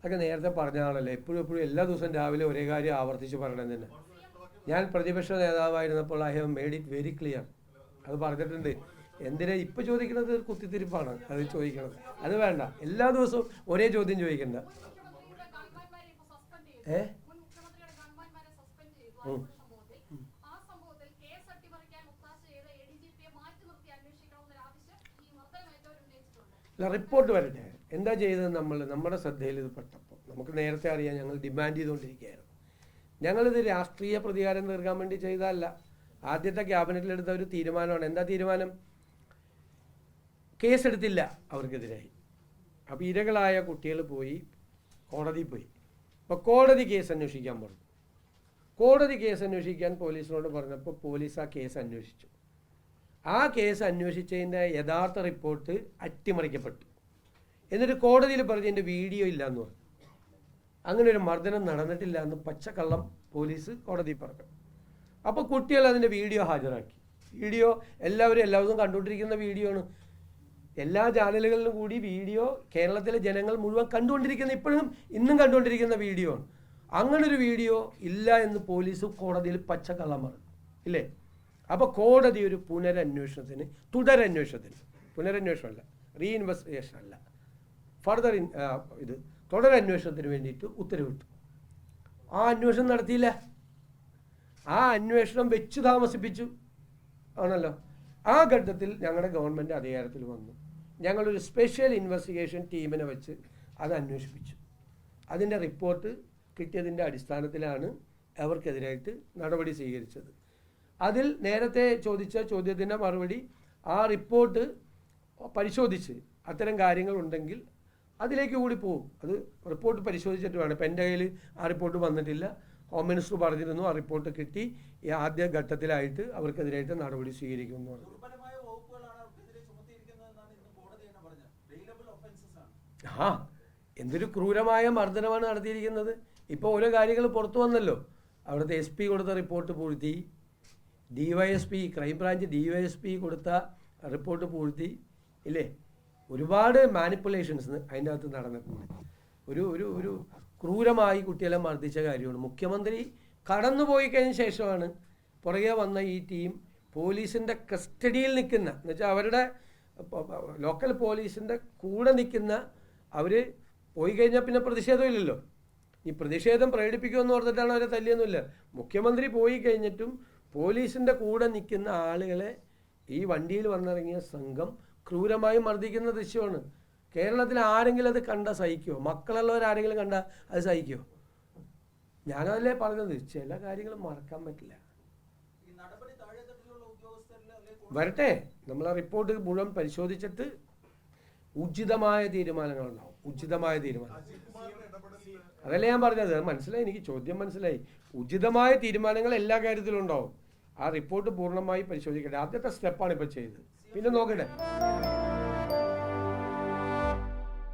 അതൊക്കെ നേരത്തെ പറഞ്ഞാണല്ലോ. എപ്പോഴും എല്ലാ ദിവസവും രാവിലെ ഒരേ കാര്യം ആവർത്തിച്ച് പറയണത് തന്നെ. ഞാൻ പ്രതിപക്ഷ നേതാവായിരുന്നപ്പോൾ I have made it very clear. അത് പറഞ്ഞിട്ടുണ്ട്. എന്തിനാ ഇപ്പം ചോദിക്കുന്നത്? കുത്തിത്തിരിപ്പാണ് അത് ചോദിക്കണത്. അത് വേണ്ട, എല്ലാ ദിവസവും ഒരേ ചോദ്യം ചോദിക്കണ്ട. റിപ്പോർട്ട് വരട്ടെ. എന്താ ചെയ്തത്? നമ്മുടെ ശ്രദ്ധയിൽ ഇത് പെട്ടപ്പോൾ നമുക്ക് നേരത്തെ അറിയാം. ഞങ്ങൾ ഡിമാൻഡ് ചെയ്തുകൊണ്ടിരിക്കുകയായിരുന്നു. ഞങ്ങളിത് രാഷ്ട്രീയ പ്രതികാരം തീർക്കാൻ വേണ്ടി ചെയ്തതല്ല. ആദ്യത്തെ ക്യാബിനറ്റിലെടുത്ത ഒരു തീരുമാനമാണ്. എന്താ തീരുമാനം? കേസെടുത്തില്ല അവർക്കെതിരായി. അപ്പോൾ ഇരകളായ കുട്ടികൾ കോടതിയിൽ പോയി. അപ്പോൾ കോടതി കേസ് അന്വേഷിക്കാൻ പറഞ്ഞു. കോടതി കേസ് അന്വേഷിക്കാൻ പോലീസിനോട് പറഞ്ഞപ്പോൾ പോലീസ് ആ കേസ് അന്വേഷിച്ചു. ആ കേസ് അന്വേഷിച്ചതിൻ്റെ യഥാർത്ഥ റിപ്പോർട്ട് അട്ടിമറിക്കപ്പെട്ടു. എന്നിട്ട് കോടതിയിൽ പറഞ്ഞതിൻ്റെ വീഡിയോ ഇല്ല എന്ന് പറഞ്ഞു. അങ്ങനെ ഒരു മർദ്ദനം നടന്നിട്ടില്ല എന്ന് പച്ചക്കള്ളം പോലീസ് കോടതിയിൽ പറഞ്ഞു. അപ്പോൾ കുട്ടികൾ അതിൻ്റെ വീഡിയോ ഹാജരാക്കി. വീഡിയോ എല്ലാവരും കണ്ടുകൊണ്ടിരിക്കുന്ന വീഡിയോ ആണ്. എല്ലാ ചാനലുകളിലും കൂടി വീഡിയോ കേരളത്തിലെ ജനങ്ങൾ മുഴുവൻ കണ്ടുകൊണ്ടിരിക്കുന്ന, ഇന്നും കണ്ടുകൊണ്ടിരിക്കുന്ന വീഡിയോ ആണ്. അങ്ങനൊരു വീഡിയോ ഇല്ല എന്ന് പോലീസ് കോടതിയിൽ പച്ചക്കള്ളം പറഞ്ഞു ഇല്ലേ? അപ്പോൾ കോടതി ഒരു തുടരന്വേഷണമല്ല, റീഇൻവെസ്റ്റിഗേഷൻ അല്ല, തുടരന്വേഷണത്തിന് വേണ്ടിയിട്ട് ഉത്തരവിട്ടു. ആ അന്വേഷണം നടത്തിയില്ല. ആ അന്വേഷണം വെച്ചു താമസിപ്പിച്ചു ആണല്ലോ. ആ ഘട്ടത്തിൽ ഞങ്ങളുടെ ഗവൺമെൻറ് അധികാരത്തിൽ വന്നു. ഞങ്ങളൊരു സ്പെഷ്യൽ ഇൻവെസ്റ്റിഗേഷൻ ടീമിനെ വെച്ച് അത് അന്വേഷിപ്പിച്ചു. അതിൻ്റെ റിപ്പോർട്ട് കിട്ടിയതിൻ്റെ അടിസ്ഥാനത്തിലാണ് അവർക്കെതിരായിട്ട് നടപടി സ്വീകരിച്ചത്. അതിൽ നേരത്തെ ചോദിച്ച ചോദ്യത്തിൻ്റെ മറുപടി, ആ റിപ്പോർട്ട് പരിശോധിച്ച് അത്തരം കാര്യങ്ങളുണ്ടെങ്കിൽ അതിലേക്ക് കൂടി പോകും. അത് റിപ്പോർട്ട് പരിശോധിച്ചിട്ട് വേണം. ഇപ്പം എൻ്റെ കയ്യിൽ ആ റിപ്പോർട്ട് വന്നിട്ടില്ല. ഹോം മിനിസ്റ്റർ പറഞ്ഞിരുന്നു ആ റിപ്പോർട്ട് കിട്ടി ഈ ആദ്യ ഘട്ടത്തിലായിട്ട് അവർക്കെതിരായിട്ട് നടപടി സ്വീകരിക്കുമെന്ന് പറഞ്ഞു. എന്തൊരു ക്രൂരമായ മർദ്ദനമാണ് നടത്തിയിരിക്കുന്നത്. ഇപ്പോൾ ഓരോ കാര്യങ്ങൾ പുറത്തു വന്നല്ലോ. അവിടുത്തെ SP കൊടുത്ത റിപ്പോർട്ട് പൂഴ്ത്തി, DYSP ക്രൈംബ്രാഞ്ച് DYSP കൊടുത്ത റിപ്പോർട്ട് പൂഴ്ത്തി ഇല്ലേ? ഒരുപാട് മാനിപ്പുലേഷൻസ് അതിൻ്റെ അകത്ത് നടന്നിട്ടുണ്ട്. ഒരു ക്രൂരമായി കുട്ടികളെ മർദ്ദിച്ച കാര്യമാണ്. മുഖ്യമന്ത്രി കടന്നുപോയി കഴിഞ്ഞ ശേഷമാണ് പുറകെ വന്ന ഈ ടീം പോലീസിൻ്റെ കസ്റ്റഡിയിൽ നിൽക്കുന്ന, എന്നുവെച്ചാൽ അവരുടെ ലോക്കൽ പോലീസിൻ്റെ കൂടെ നിൽക്കുന്ന അവർ പോയി കഴിഞ്ഞാൽ പിന്നെ പ്രതിഷേധമില്ലല്ലോ. ഈ പ്രതിഷേധം പ്രകടിപ്പിക്കുമെന്ന് ഓർത്തിട്ടാണ് അവരെ തല്ലിയൊന്നുമില്ല. മുഖ്യമന്ത്രി പോയി കഴിഞ്ഞിട്ടും പോലീസിൻ്റെ കൂടെ നിൽക്കുന്ന ആളുകളെ ഈ വണ്ടിയിൽ വന്നിറങ്ങിയ സംഘം ക്രൂരമായി മർദ്ദിക്കുന്ന ദൃശ്യമാണ്. കേരളത്തിൽ ആരെങ്കിലും അത് കണ്ടാൽ സഹിക്കുമോ? മക്കളുള്ളവരാരെങ്കിലും കണ്ടാൽ അത് സഹിക്കുമോ? ഞാനതല്ലേ പറഞ്ഞത്, ചില കാര്യങ്ങൾ മറക്കാൻ പറ്റില്ല. വരട്ടെ, നമ്മൾ ആ റിപ്പോർട്ട് മുഴുവൻ പരിശോധിച്ചിട്ട് ഉചിതമായ തീരുമാനങ്ങളുണ്ടാവും. അതല്ലേ ഞാൻ പറഞ്ഞത്. മനസ്സിലായി, എനിക്ക് ചോദ്യം മനസ്സിലായി. ഉചിതമായ തീരുമാനങ്ങൾ എല്ലാ കാര്യത്തിലും ഉണ്ടാവും. ആ റിപ്പോർട്ട് പൂർണ്ണമായി പരിശോധിക്കട്ടെ. ആദ്യത്തെ സ്റ്റെപ്പാണ് ഇപ്പോൾ ചെയ്തത്. പിന്നെ നോക്കട്ടെ.